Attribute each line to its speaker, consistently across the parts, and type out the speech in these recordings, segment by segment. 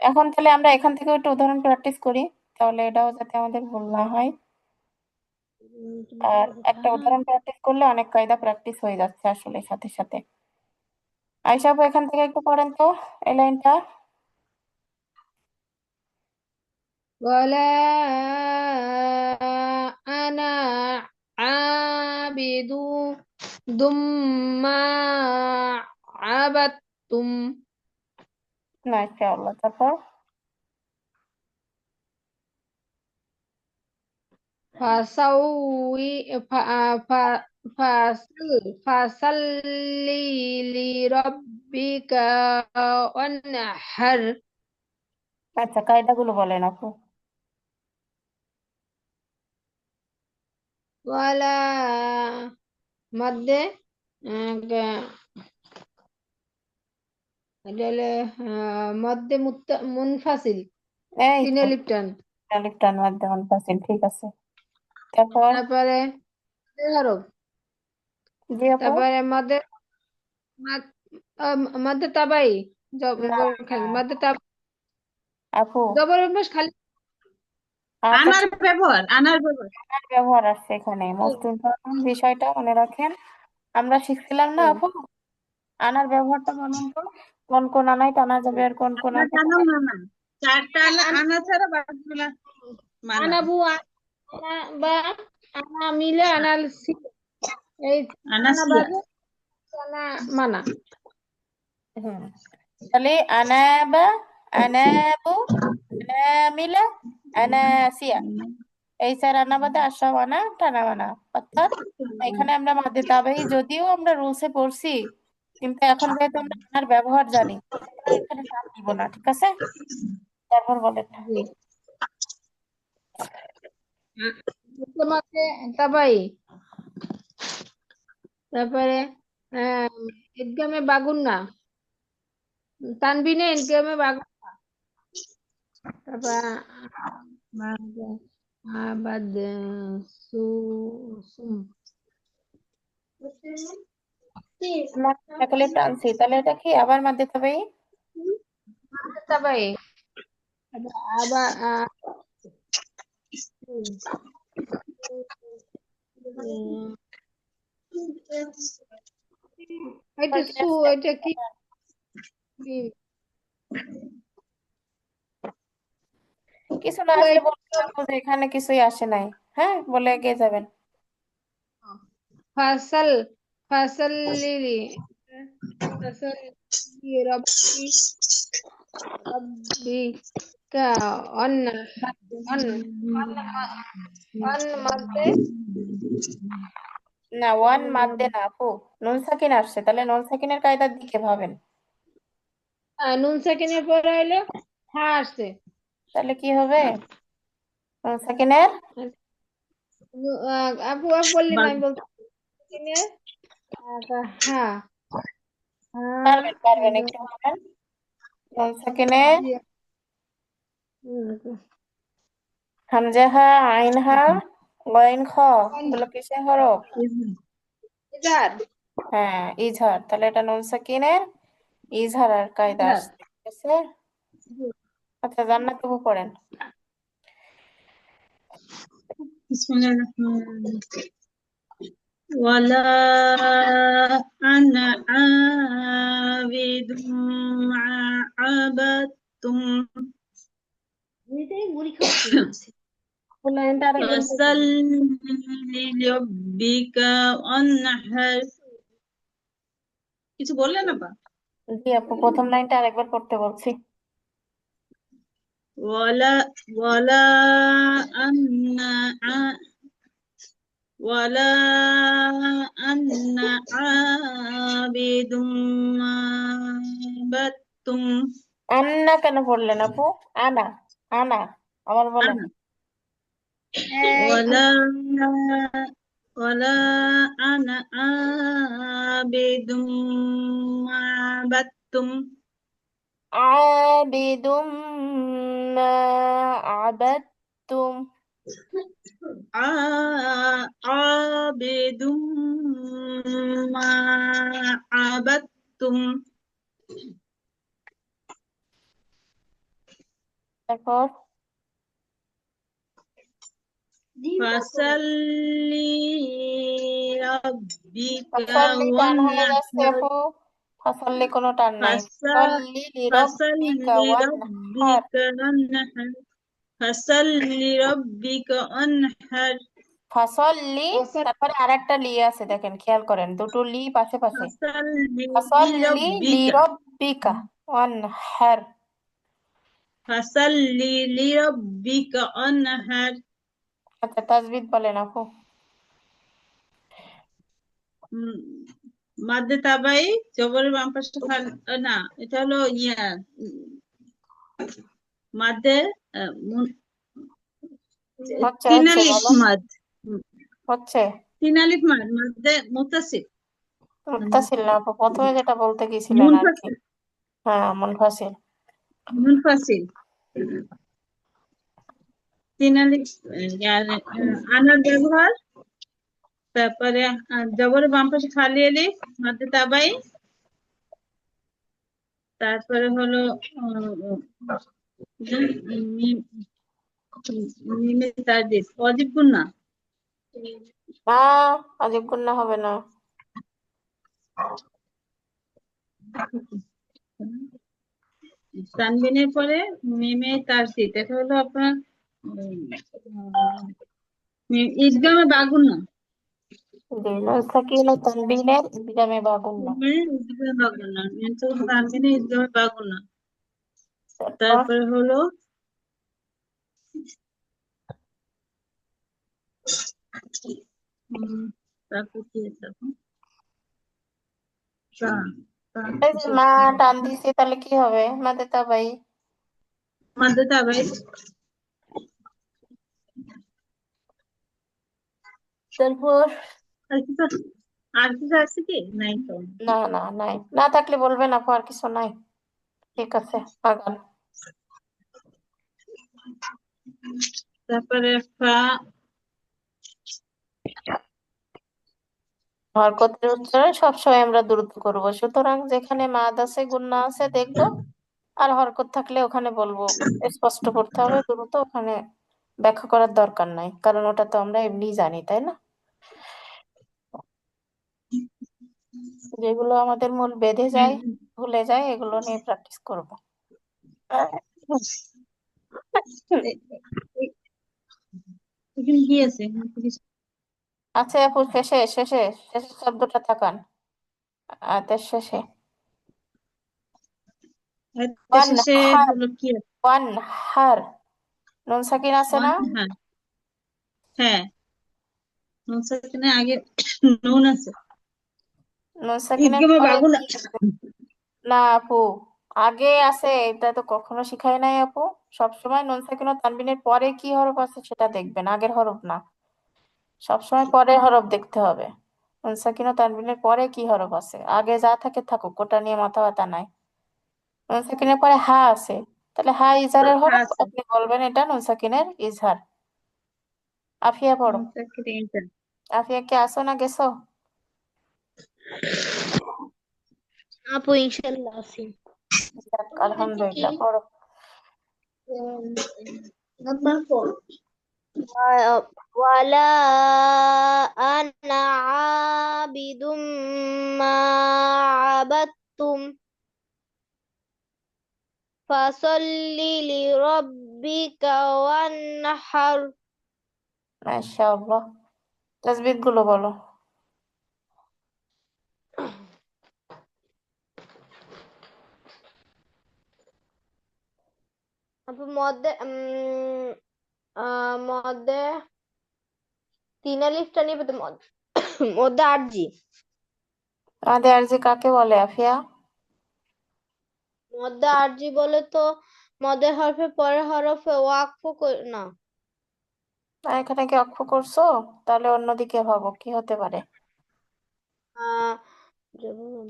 Speaker 1: এখন তাহলে আমরা এখান থেকে একটু উদাহরণ প্র্যাকটিস করি, তাহলে এটাও যাতে আমাদের ভুল না হয়। আর একটা উদাহরণ প্র্যাকটিস করলে অনেক কায়দা প্র্যাকটিস হয়ে যাচ্ছে আসলে সাথে সাথে। আয়শা আপু এখান থেকে একটু পড়েন তো এই লাইনটা।
Speaker 2: ولا أنا عابد ما عبدتم
Speaker 1: মাশাআল্লাহ, তারপর
Speaker 2: فسوي فصل لربك وانحر
Speaker 1: আচ্ছা, কায়দাগুলো বলেন আপু।
Speaker 2: ولا মধ্যে এটা হলো, মধ্যে মুনফাসিল
Speaker 1: এই
Speaker 2: তিন
Speaker 1: তো,
Speaker 2: এলিফ টান।
Speaker 1: লিপ্টান মাধ্যমে ফাসিল, ঠিক আছে। তারপর
Speaker 2: তারপরে হরফ,
Speaker 1: জি আপু।
Speaker 2: তারপরে মধ্যে মধ্যে তাবাই
Speaker 1: না
Speaker 2: জবর
Speaker 1: না
Speaker 2: খালি মধ্যে তাব
Speaker 1: আপু,
Speaker 2: জবর অভ্যাস খালি
Speaker 1: আচ্ছা
Speaker 3: আনার
Speaker 1: ঠিক
Speaker 3: ব্যবহার, আনার ব্যবহার।
Speaker 1: আছে, ব্যবহার আসছে এখানে, মোস্ট ইম্পর্টেন্ট বিষয়টা মনে রাখেন। আমরা শিখছিলাম না আপু, আনার ব্যবহারটা বলুন তো, কোন কোন আনায় টানা যাবে আর কোন কোন
Speaker 3: আনা
Speaker 1: আনায়
Speaker 3: টানা
Speaker 1: টানা
Speaker 3: মানা, চারটা আনা, আনা ছাড়া বাকিগুলা মানা।
Speaker 2: আনাবু আনা বা আনা মিলে আনাল এই আনা
Speaker 3: আনাসিয়া।
Speaker 2: বাদে আনা মানা।
Speaker 1: হুম, তাহলে আনাবা, আনাবু, আনামিলা, আনাসিয়া, এই চার আনা বাদে আর সব আনা টানা বানা। অর্থাৎ এখানে আমরা মাদ্দে তাবেই যদিও আমরা রুলসে পড়ছি, কিন্তু এখন যেহেতু আমরা আনার ব্যবহার জানি, সুতরাং এখানে টান দিব না, ঠিক আছে। তারপর বলেন।
Speaker 2: জি মধ্যে তাবাই, তারপরে ঈদগামে বাগুন্না, তানবিনে ঈদগামে বাগুন্না, তারপর আবাদ সু সুম
Speaker 1: আমরা সকলে টানছি, তাহলে এটা কি আবার মাদ্দে তাবেই?
Speaker 2: তাবাই আবার এটা
Speaker 1: কয়টি
Speaker 2: সু
Speaker 1: আসছে?
Speaker 2: এটা কি কি?
Speaker 1: কিছু না আসলে বলতে হবে যে এখানে কিছুই আসে নাই, হ্যাঁ বলে এগিয়ে যাবেন।
Speaker 2: ফাসল ফাসল লিলি ফাসল রব্বি রব্বি কা অন অন অন মধ্যে
Speaker 1: না, ওয়ান মাদ্দে না আপু, নুন সাকিন আসছে, তাহলে নুন সাকিনের কায়দার দিকে ভাবেন।
Speaker 2: নুন সেকেন্ডের পরে হইলো হা আসছে।
Speaker 1: তাহলে কি হবে? নুন সাকিনের
Speaker 2: আপু আপু বললেন
Speaker 3: বাদ।
Speaker 2: আমি বলতে সেকেন্ডের হা হা
Speaker 1: পারবেন পারবেন, একটু ভাবেন। নুন সাকিনের
Speaker 2: জি,
Speaker 1: হামজাহা, আইনহা, গইন খ, এগুলো কিসের হরফ?
Speaker 2: ইজার
Speaker 1: হ্যাঁ, ইজহার, তাহলে এটা নুন সাকিনের ইজহার আর কায়দা
Speaker 2: ইজার
Speaker 1: আসছে, ঠিক আছে। আচ্ছা, জান্নাত তবু পড়েন।
Speaker 3: বিসমিল্লাহির রহমানির রহিম। ওয়ালা আনা আবিদুম মা আবাদতুম
Speaker 1: লাইনটা আরেকবার বলবেন।
Speaker 3: ফাসাল্লি লিরাব্বিকা ওয়ানহার। কিছু বললেন আপা?
Speaker 1: জি আপু, প্রথম লাইনটা আরেকবার পড়তে বলছি।
Speaker 3: ওয়ালা ওয়ালা আন্না ولا أنا عابد ما عبدتم
Speaker 1: আন্না কেন পড়লেন আপু? আনা, আনা, আবার বলেন।
Speaker 3: أنا ولا ولا أنا عابد ما عبدتم
Speaker 1: আবিদুম মা আবাদতুম।
Speaker 3: عابد ما عبدتم
Speaker 1: তারপর
Speaker 3: ফাসাল্লি রাব্বিকা
Speaker 1: ফাসল্লি টান হয়ে যাচ্ছে
Speaker 3: ওয়ানহার।
Speaker 1: আপু, ফাসল্লি কোনো টান নাই, ফাসল্লি লিরাব্বিকা
Speaker 3: ফাসাল্লি
Speaker 1: ওয়ানহার।
Speaker 3: রাব্বিকা ওয়ানহার। ফাসাল্লি রাব্বিকা ওয়ানহার।
Speaker 1: ফাসল্লি,
Speaker 2: ফসল
Speaker 1: তারপরে আরেকটা লি আছে, দেখেন খেয়াল করেন, দুটো লি পাশে পাশে।
Speaker 3: ফাসাল্লি
Speaker 1: ফাসল্লি
Speaker 3: লিরাব্বিকা।
Speaker 1: লিরাব্বিকা ওয়ানহার।
Speaker 3: ফাসাল্লি লিরাব্বিকা ওয়ানহার।
Speaker 1: আচ্ছা, তাজবিদ বলেন আপু।
Speaker 3: উম, মাদ্দে তাবাই জবরের বাম পাশে না, এটা হলো মাদ্দে
Speaker 1: হচ্ছে
Speaker 3: তিন
Speaker 1: হচ্ছে
Speaker 3: আলিফ
Speaker 1: বলো,
Speaker 3: মাদ।
Speaker 1: হচ্ছে।
Speaker 3: তিন আলিফ মাদ মাদ্দে মুত্তাসিল।
Speaker 1: মুত্তাসিল না আপু, প্রথমে যেটা বলতে গেছিলেন আর কি।
Speaker 3: মুনফাসিল।
Speaker 1: হ্যাঁ, মুনফাসিল।
Speaker 3: মুনফাসিল তিন আলিফ আনার ব্যবহার। তারপরে জবরের বাম পাশে খালি আলিফ মাদ্দে তাবাই। তারপরে হলো মিম, মিমে তারদিদ ওয়াজিব গুন্না।
Speaker 1: না, আলিফ গুন্না হবে না।
Speaker 3: তানবিনের পরে মিমে তারদিদ, এটা হলো আপনার ঈদগামে বাগুন্না।
Speaker 1: জি, নুন সাকিন ও তানবিনের ইদগামে বা গুন্না।
Speaker 3: ঈদগামে বাগুন্না, তানবিনে ঈদগামে বাগুন্না।
Speaker 1: তারপর
Speaker 3: তারপরে হলো তারপর কি আছে এখন? তা তা
Speaker 1: এই যে মা টান দিছে, তাহলে কি হবে? মাদে তাবাই।
Speaker 3: মাদ্দে তাবাই।
Speaker 1: তারপর
Speaker 3: আর কিছু, আর কিছু আছে কি? নাই তো।
Speaker 1: না না, নাই, না থাকলে বলবেন আপু, আর কিছু নাই। ঠিক আছে, আগান।
Speaker 3: তারপরে ফা।
Speaker 1: হরকতের উচ্চারণ সবসময় আমরা দ্রুত করব, সুতরাং যেখানে মাদ আছে গুন্না আছে দেখবো, আর হরকত থাকলে ওখানে বলবো, স্পষ্ট করতে হবে দ্রুত, ওখানে ব্যাখ্যা করার দরকার নাই, কারণ ওটা তো আমরা এমনিই জানি, তাই না? যেগুলো আমাদের মূল বেঁধে যায়, ভুলে যায়, এগুলো নিয়ে প্র্যাকটিস করব।
Speaker 3: এ- এ- এখানে কি আছে?
Speaker 1: আচ্ছা আপু, শেষে শেষে শেষের শব্দটা তাকান, আয়াতের শেষে।
Speaker 3: এর
Speaker 1: ওয়ান
Speaker 3: শেষে
Speaker 1: হার,
Speaker 3: হলো কি আছে?
Speaker 1: ওয়ান হার, নুন সাকিন আছে
Speaker 3: ওয়ান,
Speaker 1: না?
Speaker 3: হ্যাঁ হ্যাঁ, নুন সাকিনের আগে নুন আছে।
Speaker 1: নুন সাকিনের
Speaker 3: ঈদগামে
Speaker 1: পরে
Speaker 3: বাগুন্না।
Speaker 1: কি আছে? না আপু, আগে আছে, এটা তো কখনো শিখাই নাই আপু। সবসময় নুন সাকিন ও তানবিনের পরে কি হরফ আছে সেটা দেখবেন, আগের হরফ না। সবসময় পরের হরফ দেখতে হবে। নুন সাকিন ও তানবিনের পরে কি হরফ আছে, আগে যা থাকে থাকুক, ওটা নিয়ে মাথা ব্যথা নাই। নুন সাকিনের পরে হা আছে, তাহলে হা ইজহারের
Speaker 3: হ্যাঁ
Speaker 1: হরফ,
Speaker 3: আছে।
Speaker 1: আপনি বলবেন এটা নুন সাকিনের ইজহার। আফিয়া পড়ো।
Speaker 3: নুন সাকিন এটা।
Speaker 1: আফিয়া কি আসো না গেছো?
Speaker 2: আপু ইনশাল্লাহ আছি।
Speaker 1: যাক, আলহামদুলিল্লাহ, পড়ো।
Speaker 2: ওয়ালা আনা আবিদুম মা আবাদতুম ফাসাল্লি লিরাব্বিকা ওয়ানহার।
Speaker 1: মাশাআল্লাহ, তাসবিহ গুলো বলো।
Speaker 2: আপু মধ্যে মধ্যে তিন আলিফটা নিবে তো মধ্যে আরজি।
Speaker 1: আদে আরজি কাকে বলে আফিয়া?
Speaker 2: মধ্যে আরজি বলে তো মধ্যের হরফে পরের হরফে না।
Speaker 1: এখানে কি অক্ষ করছো? তাহলে অন্যদিকে ভাবো, কি হতে পারে?
Speaker 2: আহ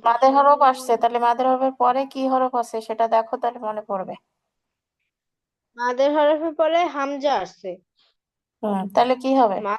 Speaker 1: মাদের হরফ আসছে, তাহলে মাদের হরফের পরে কি হরফ আছে সেটা দেখো, তাহলে মনে পড়বে।
Speaker 2: মাদের হরফে পরে হামজা আসছে।
Speaker 1: তাহলে কি হবে?
Speaker 2: মা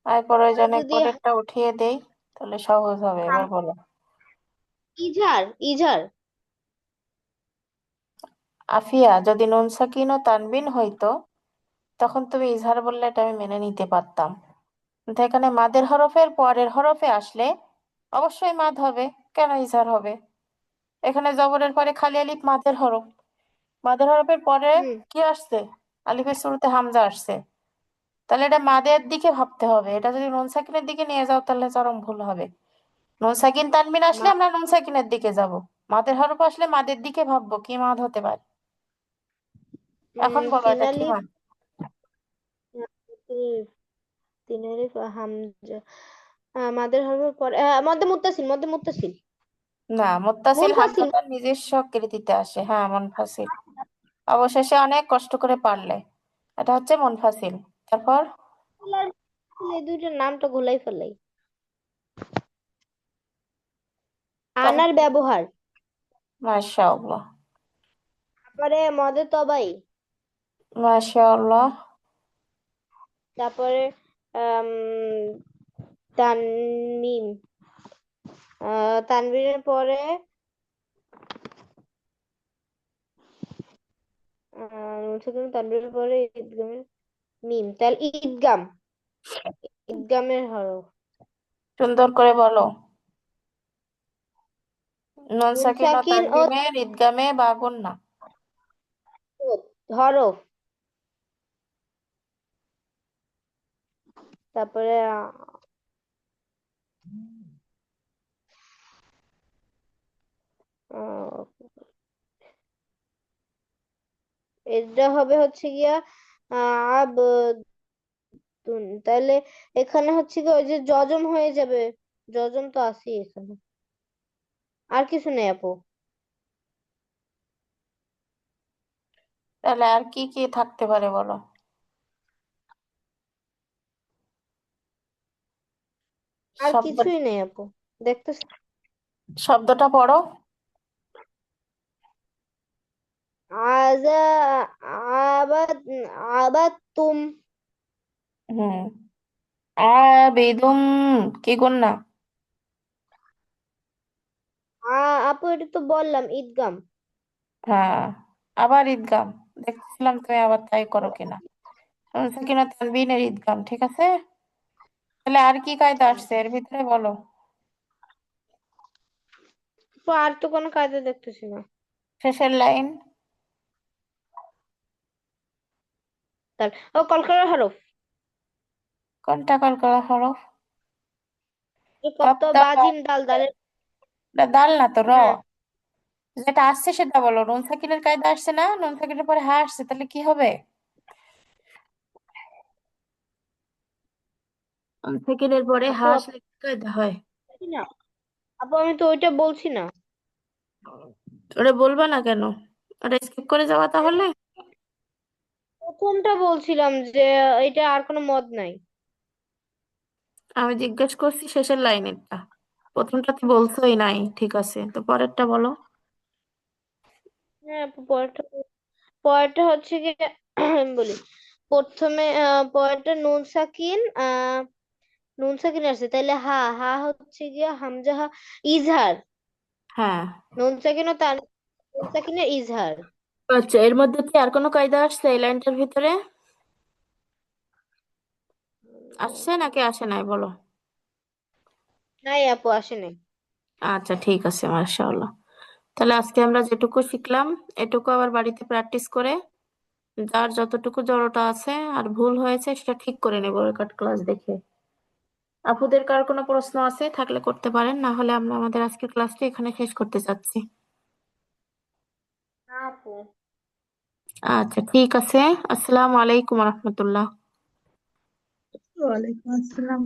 Speaker 1: আর প্রয়োজনে
Speaker 2: যদি
Speaker 1: কোডেরটা উঠিয়ে দেই, তাহলে সহজ হবে, এবার বলো।
Speaker 2: ইজার ইজার
Speaker 1: আফিয়া, যদি নুন সাকিন ও তানবিন হইতো তখন তুমি ইজহার বললে এটা আমি মেনে নিতে পারতাম, কিন্তু এখানে মাদের হরফের পরের হরফে আসলে অবশ্যই মাদ হবে, কেন ইজহার হবে? এখানে জবরের পরে খালি আলিফ মাদের হরফ, মাদের হরফের পরে
Speaker 2: হুম।
Speaker 1: কি আসছে? আলিফের শুরুতে হামজা আসছে, তাহলে এটা মাদের দিকে ভাবতে হবে। এটা যদি নুন সাকিনের দিকে নিয়ে যাও তাহলে চরম ভুল হবে। নুন সাকিন তানবিন আসলে
Speaker 2: মা
Speaker 1: আমরা নুন সাকিনের দিকে যাব, মাদের হরফ আসলে মাদের দিকে ভাববো কি মাদ হতে পারে। এখন বলো
Speaker 2: তিন
Speaker 1: এটা কি
Speaker 2: আলিফ
Speaker 1: মাদ?
Speaker 2: আলিফ, তিন আলিফ হামজা, মাদের হরফের পরে মধ্যে মুত্তাসিল, মধ্যে মুত্তাসিল,
Speaker 1: না, মুত্তাসিল
Speaker 2: মুনফাসিল।
Speaker 1: হামজাটার নিজস্ব কৃতিতে আসে, হ্যাঁ মুনফাসিল। অবশেষে অনেক কষ্ট করে পারলে, এটা হচ্ছে মুনফাসিল। তারপর
Speaker 2: এই দুইটার নামটা গুলাই ফেলাই। আনার
Speaker 1: তারপর
Speaker 2: ব্যবহার,
Speaker 1: মাশাআল্লাহ,
Speaker 2: তারপরে মদে তবাই,
Speaker 1: মাশাআল্লাহ,
Speaker 2: তারপরে আম, তানমিম, তানবিরের পরে তানবিরের পরে ঈদগামের মিম, তাহলে ঈদগাম, ঈদগামের হরফ।
Speaker 1: সুন্দর করে বলো। নুন
Speaker 2: নুন
Speaker 1: সাকিন ও
Speaker 2: সাকিন ও
Speaker 1: তানবিনের ঈদগামে বা গুন্না।
Speaker 2: হরফ, তারপরে আহ, এটা হবে হচ্ছে গিয়া আব, তাহলে এখানে হচ্ছে গিয়ে ওই যে যজম হয়ে যাবে, যজম তো আছেই এখানে, আর কিছু নেই আপু।
Speaker 1: তাহলে আর কি কি থাকতে পারে বলো?
Speaker 2: আর
Speaker 1: শব্দ,
Speaker 2: কিছুই নেই আপু, দেখতেছি।
Speaker 1: শব্দটা পড়ো।
Speaker 2: আজা, আবাদ, আবাদতুম,
Speaker 1: হুম, আবেদুম, কি গুন্না?
Speaker 2: আপু এটা তো বললাম ঈদগাম।
Speaker 1: হ্যাঁ, আবার ঈদগাম, দেখছিলাম তুমি আবার তাই করো কিনা। নুন সাকিন ও তানবিনের ঈদগাম, ঠিক আছে। তাহলে আর কি কায়দা আসছে এর ভিতরে বলো?
Speaker 2: আপু আর তো কোনো কায়দা দেখতেছি না।
Speaker 1: শেষের লাইন।
Speaker 2: তাহলে ও কলকাতার হরফ,
Speaker 1: কোনটা কলকলা হরফ?
Speaker 2: কত
Speaker 1: তপ্তা বা,
Speaker 2: বাজিম দাল দালের।
Speaker 1: এটা দাল না তো, র।
Speaker 2: হ্যাঁ,
Speaker 1: যেটা আসছে সেটা বলো। নুন সাকিনের কায়দা আসছে না, নুন সাকিনের পরে হা আসছে, তাহলে কি হবে? নুন সাকিনের পরে
Speaker 2: আপু
Speaker 1: হা
Speaker 2: আপু
Speaker 1: আসলে কি কায়দা হয়?
Speaker 2: বলছি না, আপু আমি তো ওইটা বলছি না।
Speaker 1: ওটা বলবা না কেন? ওটা স্কিপ করে যাওয়া তাহলে।
Speaker 2: প্রথমটা বলছিলাম যে এটা আর কোনো মদ নাই।
Speaker 1: আমি জিজ্ঞেস করছি শেষের লাইনেরটা, প্রথমটাতে বলছোই নাই, ঠিক আছে, তো পরেরটা বলো।
Speaker 2: হ্যাঁ আপু, পরেরটা, পরেরটা হচ্ছে কি আমি বলি, প্রথমে পরেরটা নুন সাকিন, নুন সাকিন আছে, তাইলে হা, হা হচ্ছে গিয়া হামজা হা, ইজহার,
Speaker 1: হ্যাঁ।
Speaker 2: নুন সাকিন ও তার, নুন সাকিনের ইজহার।
Speaker 1: আচ্ছা, এর মধ্যে কি আর কোনো কায়দা আসছে এই লাইনটার ভিতরে? আসছে নাকি আসে নাই বলো?
Speaker 2: নাই আপু, আসে নাই।
Speaker 1: আচ্ছা ঠিক আছে, মাশাআল্লাহ। তাহলে আজকে আমরা যেটুকু শিখলাম এটুকু আবার বাড়িতে প্র্যাকটিস করে যার যতটুকু জড়তা আছে আর ভুল হয়েছে সেটা ঠিক করে নেবো রেকর্ড ক্লাস দেখে। আপুদের কার কোনো প্রশ্ন আছে থাকলে করতে পারেন, না হলে আমরা আমাদের আজকের ক্লাসটা এখানে শেষ করতে চাচ্ছি।
Speaker 2: না আপু।
Speaker 1: আচ্ছা ঠিক আছে। আসসালামু আলাইকুম রহমতুল্লাহ।
Speaker 3: ওয়ালাইকুম আসসালাম।